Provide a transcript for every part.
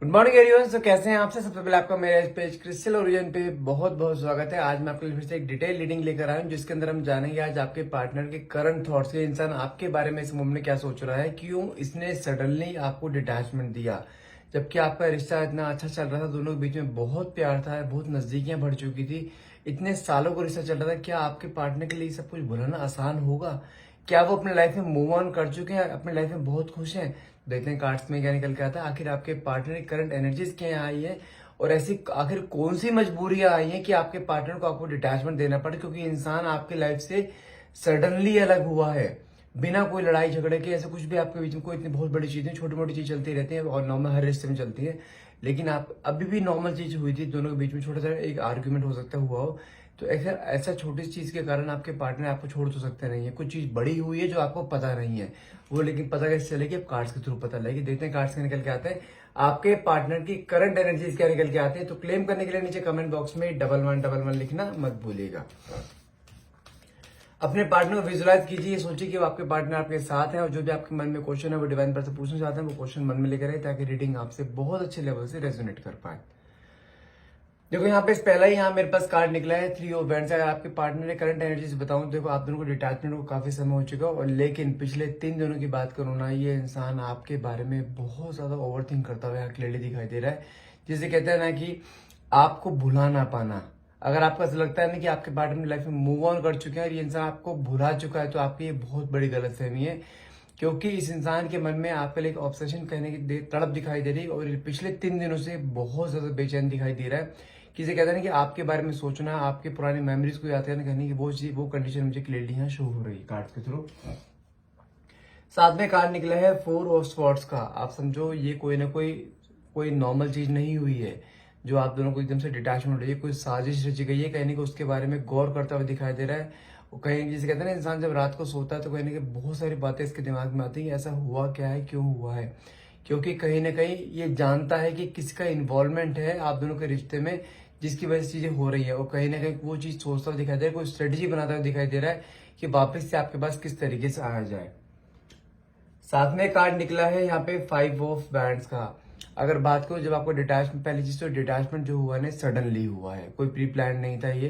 Good morning everyone. तो कैसे हैं आपसे? सबसे पहले आपका मेरे इस पेज क्रिस्टल ओरिजिन पे बहुत बहुत स्वागत है। आज मैं आपके लिए फिर से एक डिटेल रीडिंग लेकर आया हूं, जिसके अंदर हम जानेंगे आज आपके पार्टनर के करंट थॉट्स, ये इंसान आपके बारे में इस मोमेंट में क्या सोच रहा है, क्यों इसने सडनली आपको डिटैचमेंट दिया, जबकि आपका रिश्ता इतना अच्छा चल रहा था, दोनों के बीच में बहुत प्यार था, बहुत नजदीकियां बढ़ चुकी थी, इतने सालों को रिश्ता चल रहा था। क्या आपके पार्टनर के लिए सब कुछ भुलाना आसान होगा? क्या वो अपने लाइफ में मूव ऑन कर चुके हैं, अपने लाइफ में बहुत खुश हैं? देखते हैं कार्ड्स में क्या निकल के आता है। आखिर आपके पार्टनर की करंट एनर्जीज क्या आई है, और ऐसी आखिर कौन सी मजबूरियां आई हैं कि आपके पार्टनर को आपको डिटैचमेंट देना पड़े, क्योंकि इंसान आपके लाइफ से सडनली अलग हुआ है, बिना कोई लड़ाई झगड़े के। ऐसे कुछ भी आपके बीच में कोई इतनी बहुत बड़ी चीजें, छोटी मोटी चीज चलती रहती है और नॉर्मल हर रिश्ते में चलती है, लेकिन आप अभी भी नॉर्मल चीज हुई थी, दोनों के बीच में छोटा सा एक आर्ग्यूमेंट हो सकता हुआ हो, तो ऐसा ऐसा छोटी सी चीज के कारण आपके पार्टनर आपको छोड़ तो सकते नहीं है। कुछ चीज बड़ी हुई है जो आपको पता नहीं है, वो लेकिन पता कैसे चलेगी? अब कार्ड्स के थ्रू पता लगेगी। देखते हैं कार्ड्स के निकल के आते हैं, आपके पार्टनर की करंट एनर्जीज क्या निकल के आते हैं। तो क्लेम करने के लिए नीचे कमेंट बॉक्स में 1111 लिखना मत भूलिएगा। अपने पार्टनर को विजुलाइज कीजिए, सोचिए कि वो आपके पार्टनर आपके साथ है, और जो भी आपके मन में क्वेश्चन है वो डिवाइन पर से पूछना चाहते हैं, वो क्वेश्चन मन में लेकर आए, ताकि रीडिंग आपसे बहुत अच्छे लेवल से रेजोनेट कर पाए। देखो यहाँ पे पहला ही यहाँ मेरे पास कार्ड निकला है 3 ऑफ वैंड्स। अगर आपके पार्टनर ने करंट एनर्जीज बताऊं, देखो आप दोनों को डिटैचमेंट को काफी समय हो चुका है, और लेकिन पिछले 3 दिनों की बात करूं ना, ये इंसान आपके बारे में बहुत ज्यादा ओवर थिंक करता हुआ यहाँ क्लियरली दिखाई दे रहा है, जिसे कहते हैं ना कि आपको भुला ना पाना। अगर आपको ऐसा लगता है ना कि आपके पार्टनर लाइफ में मूव ऑन कर चुके हैं और ये इंसान आपको भुला चुका है, तो आपकी ये बहुत बड़ी गलतफहमी है, क्योंकि इस इंसान के मन में आपके लिए एक ऑब्सेशन कहने की तड़प दिखाई दे रही है, और पिछले 3 दिनों से बहुत ज्यादा बेचैन दिखाई दे रहा है। किसी कहते हैं ना कि आपके बारे में सोचना, आपके पुरानी मेमोरीज को याद करना, कहने की वो चीज, वो कंडीशन मुझे क्लियरली यहाँ शो हो रही है कार्ड्स के थ्रू। साथ में कार्ड निकला है 4 ऑफ स्वॉर्ड्स का। आप समझो ये कोई ना कोई नॉर्मल चीज नहीं हुई है जो आप दोनों को एकदम से डिटैचमेंट हो रही है, कोई साजिश रची गई है, कहने को उसके बारे में गौर करता हुआ दिखाई दे रहा है। वो कहीं जिसे कहते हैं ना, इंसान जब रात को सोता है तो कहने की बहुत सारी बातें इसके दिमाग में आती है, ऐसा हुआ क्या है, क्यों हुआ है, क्योंकि कहीं ना कहीं ये जानता है कि किसका इन्वॉल्वमेंट है आप दोनों के रिश्ते में, जिसकी वजह से चीजें हो रही है, और कहीं ना कहीं वो चीज सोचता हुआ दिखाई दे रहा है, कोई स्ट्रेटेजी बनाता हुआ दिखाई दे रहा है कि वापस से आपके पास किस तरीके से आया जाए। साथ में कार्ड निकला है यहाँ पे 5 ऑफ वैंड्स का। अगर बात करूं, जब आपको डिटैचमेंट, पहली चीज तो डिटैचमेंट जो हुआ ना सडनली हुआ है, कोई प्री प्लान नहीं था ये,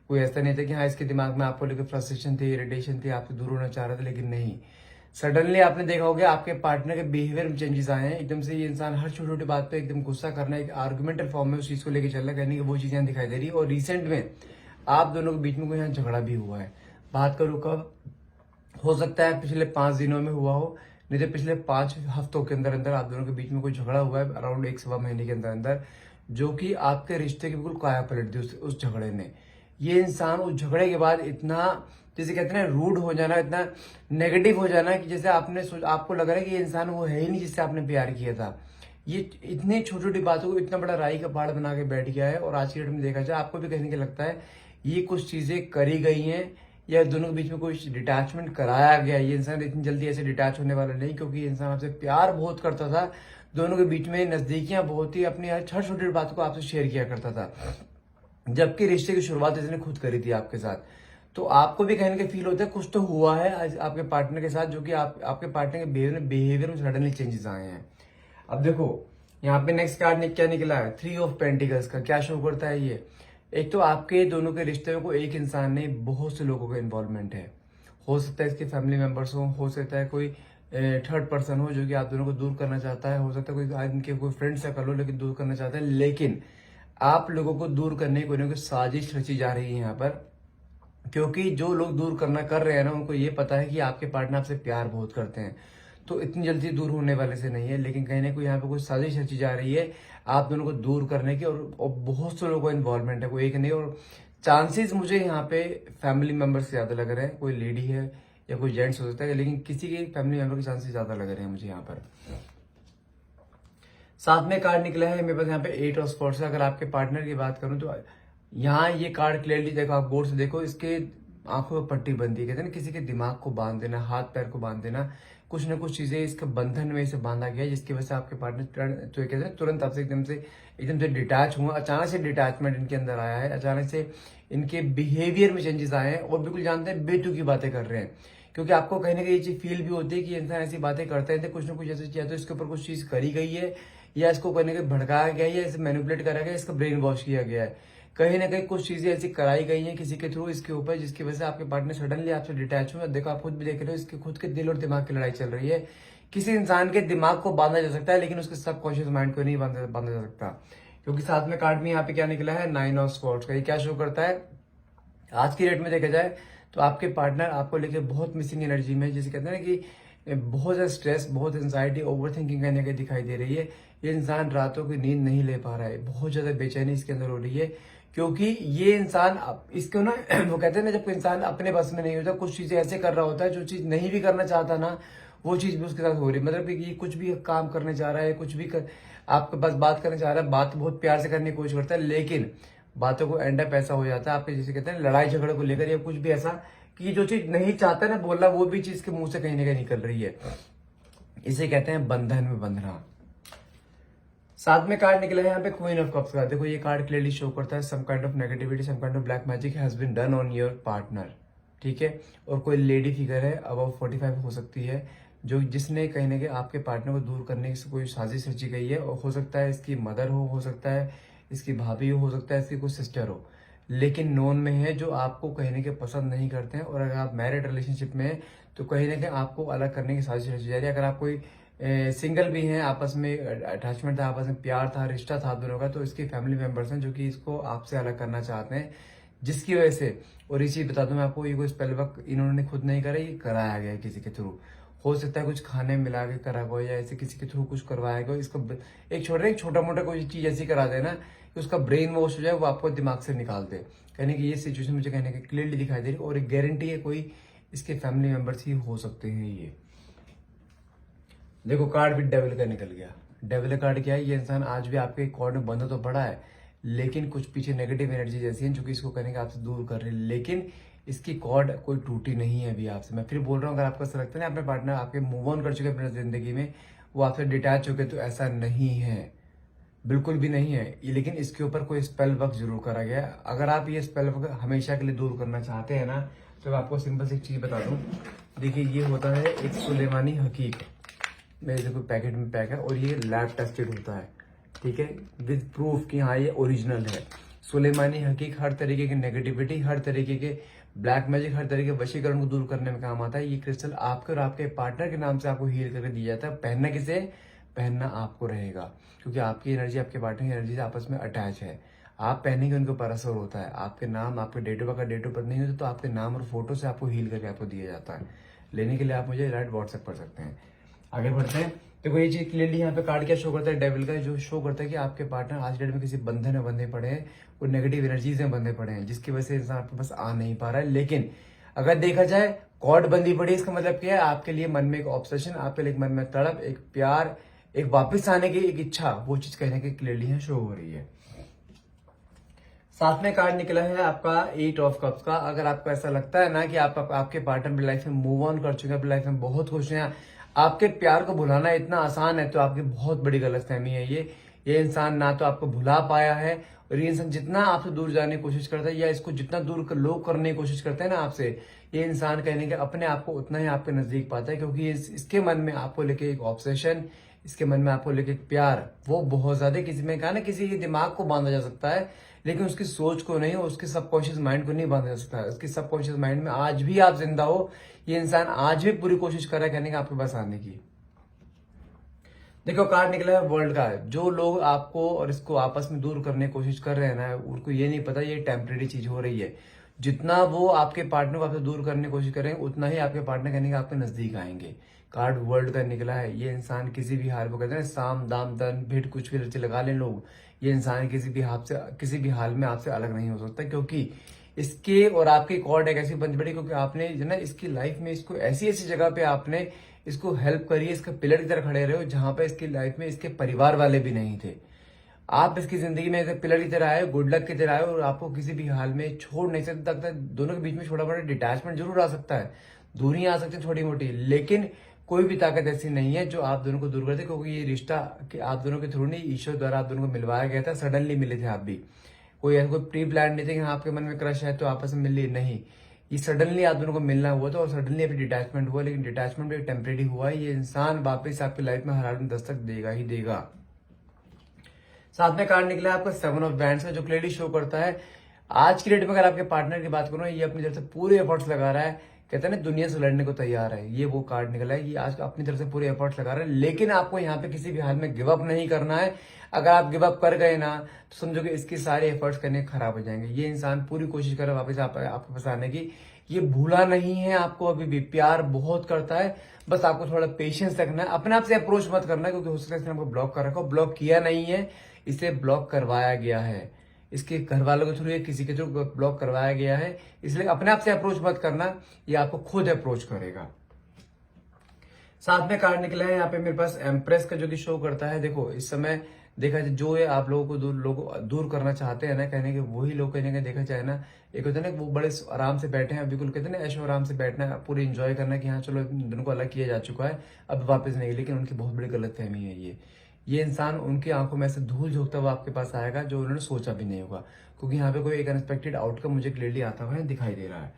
कोई ऐसा नहीं था कि हाँ इसके दिमाग में आपको लेकर फ्रस्ट्रेशन थी, इरिटेशन थी, आपसे दूर होना चाह रहा था, लेकिन नहीं, सडनली आपने देखा होगा आपके पार्टनर के बिहेवियर में चेंजेस आए हैं। एकदम से ये इंसान हर छोटी छोटी बात पे एकदम गुस्सा करना, एक आर्गुमेंटल फॉर्म में उस चीज को लेकर चल रहा, कहने की वो चीजें दिखाई दे रही है। और रिसेंट में आप दोनों के बीच में कोई यहाँ झगड़ा भी हुआ है। बात करूँ कब, हो सकता है पिछले 5 दिनों में हुआ हो, नहीं तो पिछले 5 हफ्तों के अंदर अंदर आप दोनों के बीच में कोई झगड़ा हुआ है, अराउंड 1 सवा महीने के अंदर अंदर, जो कि आपके रिश्ते की बिल्कुल काया पलट दी उस झगड़े ने। ये इंसान उस झगड़े के बाद इतना, जैसे कहते हैं रूड हो जाना, इतना नेगेटिव हो जाना कि जैसे आपको लग रहा है कि ये इंसान वो है ही नहीं जिससे आपने प्यार किया था। ये इतनी छोटी छोटी बातों को इतना बड़ा राई का पहाड़ बना के बैठ गया है, और आज की डेट में देखा जाए आपको भी कहने के लगता है ये कुछ चीजें करी गई हैं, या दोनों के बीच में कोई डिटैचमेंट कराया गया। ये इंसान इतनी जल्दी ऐसे डिटैच होने वाला नहीं, क्योंकि ये इंसान आपसे प्यार बहुत करता था, दोनों के बीच में नजदीकियां बहुत ही, अपनी हर छोटी छोटी बातों को आपसे शेयर किया करता था, जबकि रिश्ते की शुरुआत इसने खुद करी थी आपके साथ। तो आपको भी कहने का फील होता है कुछ तो हुआ है आज आपके पार्टनर के साथ, जो कि आपके पार्टनर के बिहेवियर में सडनली चेंजेस आए हैं। अब देखो यहाँ पे नेक्स्ट कार्ड ने क्या निकला है, 3 ऑफ पेंटिकल्स का। क्या शो करता है ये? एक तो आपके दोनों के रिश्ते को एक इंसान ने, बहुत से लोगों का इन्वॉल्वमेंट है, हो सकता है इसके फैमिली मेंबर्स हो सकता है कोई थर्ड पर्सन हो जो कि आप दोनों को दूर करना चाहता है, हो सकता है कोई इनके कोई फ्रेंड सर्कल हो लेकिन दूर करना चाहता है, लेकिन आप लोगों को दूर करने को कोई साजिश रची जा रही है यहाँ पर, क्योंकि जो लोग दूर करना कर रहे हैं ना, उनको ये पता है कि आपके पार्टनर आपसे प्यार बहुत करते हैं, तो इतनी जल्दी दूर होने वाले से नहीं है, लेकिन कहीं ना कहीं यहाँ पे कुछ साजिश रची जा रही है आप दोनों को दूर करने की, और बहुत से लोगों का इन्वॉल्वमेंट है, कोई एक नहीं। और चांसेस मुझे यहाँ पे फैमिली मेंबर से ज्यादा लग रहे हैं, कोई लेडी है या कोई जेंट्स हो सकता है, लेकिन किसी के फैमिली मेंबर के चांसेस ज्यादा लग रहे हैं मुझे यहाँ पर। साथ में कार्ड निकला है मेरे पास यहाँ पे 8 ऑफ स्पोर्ट्स। अगर आपके पार्टनर की बात करूं तो यहाँ ये कार्ड क्लियरली देखो, आप गौर से देखो, इसके आंखों पर पट्टी बंधी, कहते हैं ना किसी के दिमाग को बांध देना, हाथ पैर को बांध देना, कुछ ना कुछ चीजें इसके बंधन में इसे बांधा गया है, जिसकी वजह से आपके पार्टनर तो कहते हैं तुरंत आपसे एकदम से डिटैच हुआ, अचानक से डिटैचमेंट इनके अंदर आया है, अचानक से इनके बिहेवियर में चेंजेस आए हैं, और बिल्कुल जानते हैं बेटू की बातें कर रहे हैं, क्योंकि आपको कहीं ना कहीं ये चीज फील भी होती है कि इंसान ऐसी बातें करते हैं, कुछ ना कुछ ऐसी या तो इसके ऊपर कुछ चीज करी गई है, या इसको कहीं ना कहीं भड़काया गया है, या इसे मैनिपुलेट करा गया है, इसका ब्रेन वॉश किया गया है। कहीं ना कहीं कुछ चीजें ऐसी कराई गई हैं किसी के थ्रू इसके ऊपर, जिसकी वजह से आपके पार्टनर सडनली आपसे डिटैच हुए। देखो आप खुद भी देख रहे हो, इसके खुद के दिल और दिमाग की लड़ाई चल रही है। किसी इंसान के दिमाग को बांधा जा सकता है, लेकिन उसके सबकॉन्शियस माइंड को नहीं बांधा जा सकता। क्योंकि साथ में कार्ड में यहाँ पे क्या निकला है, 9 ऑफ स्वॉर्ड्स का। ये क्या शो करता है, आज की डेट में देखा जाए तो आपके पार्टनर आपको लेके बहुत मिसिंग एनर्जी में है, जिसे कहते हैं ना कि बहुत ज्यादा स्ट्रेस, बहुत एंजाइटी, ओवर थिंकिंग करने की दिखाई दे रही है। ये इंसान रातों की नींद नहीं ले पा रहा है, बहुत ज्यादा बेचैनी इसके अंदर हो रही है। क्योंकि ये इंसान इसको ना वो कहते हैं ना, जब कोई इंसान अपने बस में नहीं होता, कुछ चीजें ऐसे कर रहा होता है जो चीज नहीं भी करना चाहता ना, वो चीज भी उसके साथ हो रही है। मतलब कि ये कुछ भी काम करने जा रहा है, कुछ भी आपके पास बात करने जा रहा है, बात बहुत प्यार से करने की कोशिश करता है, लेकिन बातों को एंड अप ऐसा हो जाता है आपके, जैसे कहते हैं लड़ाई झगड़े को लेकर, या कुछ भी ऐसा कि जो चीज नहीं चाहता ना बोलना, वो भी चीज के मुंह से कहीं ना कहीं निकल रही है। इसे कहते हैं बंधन में बंधना। साथ में कार्ड निकला है यहाँ पे क्वीन ऑफ कप्स का। देखो ये कार्ड क्लियरली शो करता है some kind of negativity, some kind of black magic has been done on your partner, ठीक है। और कोई लेडी फिगर है अबाउट 45 हो सकती है, जो जिसने कहीं ना कहीं आपके पार्टनर को दूर करने की कोई साजिश रची गई है। और हो सकता है इसकी मदर हो सकता है इसकी भाभी हो सकता है इसकी कोई सिस्टर हो, लेकिन नॉन में है जो आपको कहीं ना कहीं पसंद नहीं करते हैं। और अगर आप मैरिड रिलेशनशिप में हैं तो कहीं ना कहीं आपको अलग करने की साजिश रची जा रही है। अगर आप कोई सिंगल भी हैं, आपस में अटैचमेंट था, आपस में प्यार था, रिश्ता था दोनों का, तो इसके फैमिली मेंबर्स हैं जो कि इसको आपसे अलग करना चाहते हैं, जिसकी वजह से। और इसी बता दूं मैं आपको, ये कोई स्पेल वर्क इन्होंने खुद नहीं करा, ये कराया गया है किसी के थ्रू। हो सकता है कुछ खाने मिला के करा गया, या ऐसे किसी के थ्रू कुछ करवाया गया। इसका एक छोटा मोटा कोई चीज ऐसी करा देना कि उसका ब्रेन वॉश हो जाए, वो आपको दिमाग से निकाल दे। कहने की ये सिचुएशन मुझे कहने की क्लियरली दिखाई दे रही, और एक गारंटी है कोई इसके फैमिली मेंबर्स ही हो सकते हैं ये। देखो कार्ड भी डेविल का निकल गया। डेविल कार्ड क्या है, ये इंसान आज भी आपके कॉर्ड में बंधा तो पड़ा है, लेकिन कुछ पीछे नेगेटिव एनर्जी जैसी है जो कि इसको करने का आपसे दूर कर रही है। लेकिन इसकी कॉर्ड कोई टूटी नहीं है अभी आपसे। मैं फिर बोल रहा हूँ, अगर आपको ऐसा लगता है ना अपने पार्टनर आपके मूव ऑन कर चुके अपनी जिंदगी में, वो आपसे डिटैच हो गए, तो ऐसा नहीं है, बिल्कुल भी नहीं है। लेकिन इसके ऊपर कोई स्पेल वर्क जरूर करा गया है। अगर आप ये स्पेल वर्क हमेशा के लिए दूर करना चाहते हैं ना, तो मैं आपको सिंपल सी एक चीज बता दूं। देखिए ये होता है एक सुलेमानी हकीक, मेरे देखो पैकेट में पैक है, और ये लैब टेस्टेड होता है, ठीक है, विद प्रूफ कि हाँ ये ओरिजिनल है। सुलेमानी हकीक हर तरीके की नेगेटिविटी, हर तरीके के ब्लैक मैजिक, हर तरीके के वशीकरण को दूर करने में काम आता है। ये क्रिस्टल आपके और आपके पार्टनर के नाम से आपको हील करके दिया जाता है। पहनना किसे, पहनना आपको रहेगा, क्योंकि आपकी एनर्जी आपके पार्टनर की एनर्जी से आपस में अटैच है। आप पहनेंगे उनके ऊपर असर होता है। आपके नाम, आपके date of birth, date of birth नहीं होता तो आपके नाम और फोटो से आपको हील करके आपको दिया जाता है। लेने के लिए आप मुझे राइट व्हाट्सएप कर सकते हैं। आगे बढ़ते हैं। देखो ये चीज क्लियरली यहाँ पे कार्ड क्या शो करता है, डेविल का, जो शो करता है कि आपके पार्टनर आज डेट में किसी बंधन में बंधे पड़े हैं, वो नेगेटिव एनर्जीज में बंधे पड़े हैं, जिसकी वजह से इंसान आपके पास आ नहीं पा रहा है। लेकिन अगर देखा जाए कॉर्ड बंदी पड़ी, इसका मतलब क्या है, आपके लिए मन में एक ऑब्सेशन, आपके लिए मन में तड़प, एक प्यार, एक वापस आने की एक इच्छा, वो चीज कहने की क्लियरली यहाँ शो हो रही है। साथ में कार्ड निकला है आपका 8 ऑफ कप्स का। अगर आपको ऐसा लगता है ना कि आपके पार्टनर अपनी लाइफ में मूव ऑन कर चुके हैं, अपनी लाइफ में बहुत खुश हैं, आपके प्यार को भुलाना इतना आसान है, तो आपकी बहुत बड़ी गलतफहमी है ये इंसान ना तो आपको भुला पाया है, और ये इंसान जितना आपसे दूर जाने की कोशिश करता है, या इसको जितना दूर लोग करने की कोशिश करते हैं ना आपसे, ये इंसान कहने के अपने आप को उतना ही आपके नजदीक पाता है। क्योंकि इसके मन में आपको लेके एक ऑब्सेशन, इसके मन में आपको लेके प्यार वो बहुत ज्यादा, किसी में कहा ना किसी के दिमाग को बांधा जा सकता है, लेकिन उसकी सोच को नहीं, उसके सबकॉन्शियस माइंड को नहीं बांधा जा सकता है। उसकी सबकॉन्शियस माइंड में आज भी आप जिंदा हो, ये इंसान आज भी पूरी कोशिश कर रहा है कहने का आपके पास आने की। देखो कार्ड निकला है वर्ल्ड का। जो लोग आपको और इसको आपस में दूर करने की कोशिश कर रहे हैं ना, उनको ये नहीं पता ये टेम्परेरी चीज हो रही है। जितना वो आपके पार्टनर को आपसे दूर करने की कोशिश करेंगे, उतना ही आपके पार्टनर कहने के आपके नजदीक आएंगे। कार्ड वर्ल्ड का निकला है। ये इंसान किसी भी हाल में, कहते हैं साम दाम दन भेंट कुछ भी रचे लगा लें लोग, ये इंसान किसी भी हाल में आपसे अलग नहीं हो सकता। क्योंकि इसके और आपकी कॉर्ड एक ऐसी बंद पड़ी, क्योंकि आपने जो ना इसकी लाइफ में इसको ऐसी ऐसी जगह पे आपने इसको हेल्प करी, इसका पिलर की तरह खड़े रहे हो, जहां पे इसकी लाइफ में इसके परिवार वाले भी नहीं थे। आप इसकी जिंदगी में एक पिलर की तरह आए, गुड लक की तरह आए, और आपको किसी भी हाल में छोड़ नहीं सकते। तक दोनों के बीच में छोटा मोटा डिटैचमेंट जरूर आ सकता है, दूरियां आ सकती है छोटी मोटी, लेकिन कोई भी ताकत ऐसी नहीं है जो आप दोनों को दूर करते। क्योंकि ये रिश्ता कि आप दोनों के थ्रू नहीं, ईश्वर द्वारा आप दोनों को मिलवाया गया था। सडनली मिले थे आप भी, कोई ऐसा कोई प्री प्लान नहीं था कि हाँ आपके मन में क्रश है तो आपस में मिल ली, नहीं, ये सडनली आप दोनों को मिलना हुआ था, और सडनली अभी डिटैचमेंट हुआ। लेकिन डिटैचमेंट भी टेम्परेरी हुआ है। ये इंसान वापस आपकी लाइफ में हर हाल में दस्तक देगा ही देगा। साथ में कार्ड निकला है आपका 7 ऑफ बैंड्स का, जो क्लियरली शो करता है आज की डेट में अगर आपके पार्टनर की बात करूं, ये अपनी तरफ से पूरे एफर्ट्स लगा रहा है, कहते हैं ना दुनिया से लड़ने को तैयार है, ये वो कार्ड निकला है। ये आज अपनी तरफ से पूरे एफर्ट्स लगा रहा है, लेकिन आपको यहाँ पे किसी भी हाल में गिव अप नहीं करना है। अगर आप गिव अप कर गए ना तो समझो कि इसके सारे एफर्ट्स करने खराब हो जाएंगे। ये इंसान पूरी कोशिश कर रहा है वापस आपके पास आने की, ये भूला नहीं है आपको, अभी भी प्यार बहुत करता है। बस आपको थोड़ा पेशेंस रखना है, अपने आप से अप्रोच मत करना है, क्योंकि हो सकता है इसने आपको ब्लॉक कर रखा हो। ब्लॉक किया नहीं है, इसे ब्लॉक करवाया गया है, इसके घर वालों के थ्रू या किसी के थ्रू ब्लॉक करवाया गया है। इसलिए अपने आप से अप्रोच मत करना, ये आपको खुद अप्रोच करेगा। साथ में कार्ड निकला है यहाँ पे मेरे पास एम्प्रेस का, जो कि शो करता है देखो इस समय देखा जाए जो है आप लोगों को दूर करना चाहते हैं ना, कहने के वही लोग कहने का देखा जाए ना, एक होता है ना वो बड़े आराम से बैठे हैं, बिल्कुल कहते हैं ना ऐशो आराम से बैठना है, पूरे एंजॉय करना है कि हाँ चलो दोनों को अलग किया जा चुका है, अब वापस नहीं। लेकिन उनकी बहुत बड़ी गलतफहमी है ये इंसान उनकी आंखों में से धूल झोंकता हुआ आपके पास आएगा, जो उन्होंने सोचा भी नहीं होगा, क्योंकि यहाँ पे कोई एक अनएक्सपेक्टेड आउटकम मुझे क्लियरली आता हुआ दिखाई दे रहा है।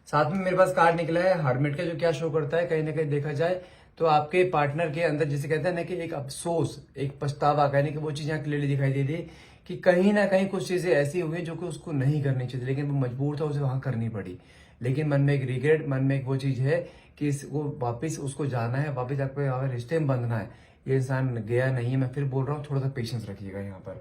साथ में मेरे पास कार्ड निकला है हर्मिट का, जो क्या शो करता है कहीं ना कहीं देखा जाए तो आपके पार्टनर के अंदर जिसे कहते हैं ना कि एक अफसोस, एक पछतावा, कहने की वो चीज यहाँ क्लियरली दिखाई दे रही कि कहीं ना कहीं कुछ चीजें ऐसी हुई जो कि उसको नहीं करनी चाहिए, लेकिन वो मजबूर था, उसे वहां करनी पड़ी। लेकिन मन में एक रिग्रेट, मन में एक वो चीज है कि इसको वापिस उसको जाना है, वापिस आपको रिश्ते में बंधना है। ये इंसान गया नहीं है, मैं फिर बोल रहा हूँ थोड़ा सा पेशेंस रखिएगा यहाँ पर।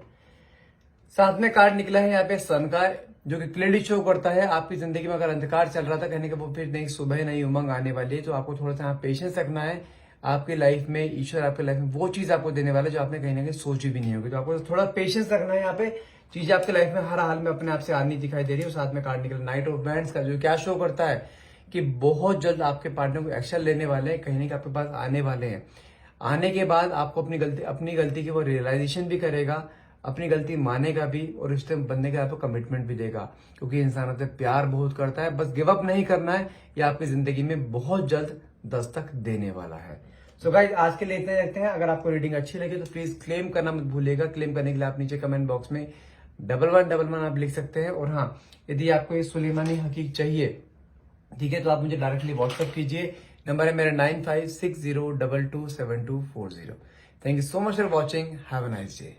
साथ में कार्ड निकला है यहाँ पे सन का, जो कि क्लियरली शो करता है आपकी जिंदगी में अगर अंधकार चल रहा था, कहने के वो फिर नई सुबह नई उमंग आने वाली है, तो आपको थोड़ा सा पेशेंस रखना है। आपकी लाइफ में ईश्वर आपकी लाइफ में वो चीज आपको देने वाला है जो आपने कहीं ना कहीं सोची भी नहीं होगी, तो आपको थोड़ा पेशेंस रखना है। यहाँ पे चीजें आपकी लाइफ में हर हाल में अपने आप से आनी दिखाई दे रही है। साथ में कार्ड निकला नाइट ऑफ बैंड्स का, जो क्या शो करता है कि बहुत जल्द आपके पार्टनर को एक्शन लेने वाले हैं, कहीं ना कहीं आपके पास आने वाले हैं। आने के बाद आपको अपनी गलती की वो रियलाइजेशन भी करेगा, अपनी गलती मानेगा भी, और रिश्ते में बनने के आपको कमिटमेंट भी देगा, क्योंकि इंसान आपसे प्यार बहुत करता है। बस गिव अप नहीं करना है, ये आपकी जिंदगी में बहुत जल्द दस्तक देने वाला है। सो गाइस आज के लिए इतना रखते हैं। अगर आपको रीडिंग अच्छी लगी तो प्लीज क्लेम करना मत भूलिएगा। क्लेम करने के लिए आप नीचे कमेंट बॉक्स में 1111 आप लिख सकते हैं। और हाँ, यदि आपको ये सुलेमानी हकीक चाहिए, ठीक है, तो आप मुझे डायरेक्टली व्हाट्सअप कीजिए। नंबर है मेरा 9560227240। Thank you so much for watching. Have a nice day.